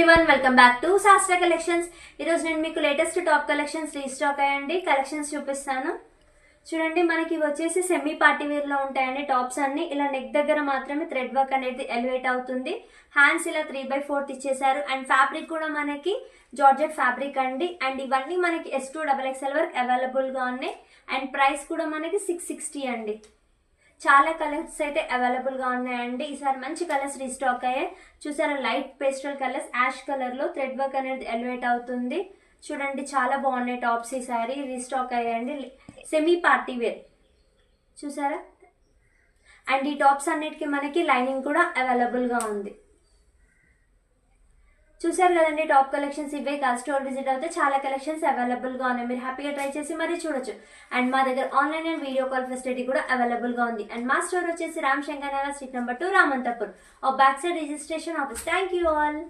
everyone, welcome back to Sastra Collections. ఈ రోజు నేను మీకు లేటెస్ట్ టాప్ కలెక్షన్స్ రీస్టాక్ అయ్యండి కలెక్షన్స్ చూపిస్తాను. చూడండి, మనకి ఇవి వచ్చేసి సెమీ పార్టీ వేర్ లో ఉంటాయండి. టాప్స్ అన్ని ఇలా నెక్ దగ్గర మాత్రమే థ్రెడ్ వర్క్ అనేది ఎలివేట్ అవుతుంది. హ్యాండ్స్ ఇలా 3/4 ఇచ్చేసారు. అండ్ ఫ్యాబ్రిక్ కూడా మనకి జార్జెట్ ఫ్యాబ్రిక్ అండి. అండ్ ఇవన్నీ మనకి S2XXL వరకు అవైలబుల్ గా ఉన్నాయి. అండ్ ప్రైస్ కూడా మనకి 660 అండి. చాలా కలర్స్ అయితే అవైలబుల్ గా ఉన్నాయండి. ఈసారి మంచి కలర్స్ రీస్టాక్ అయ్యాయి. చూసారా, light pastel colours, ash colour లో థ్రెడ్ వర్క్ అనేది ఎలివేట్ అవుతుంది. చూడండి, చాలా బాగున్నాయి టాప్స్. ఈసారి రీస్టాక్ అయ్యాయండి. సెమీ పార్టీ వేర్ చూసారా. అండ్ ఈ టాప్స్ అన్నిటికీ మనకి లైనింగ్ కూడా అవైలబుల్ గా ఉంది. చూసారు కదండి, టాప్ కలెక్షన్స్ ఇవే కాదు. స్టోర్ విజిట్ అయితే చాలా కలెక్షన్స్ అవైలబుల్ గా ఉన్నాయి. మీరు హ్యాపీగా ట్రై చేసి మరీ చూడొచ్చు. అండ్ మా దగ్గర online and video call facility కూడా అవైలబుల్ గా ఉంది. అండ్ మా స్టోర్ వచ్చేసి Ram Shankar Nagar, street number 2, Ramanthapur. Back side registration office. Thank you all.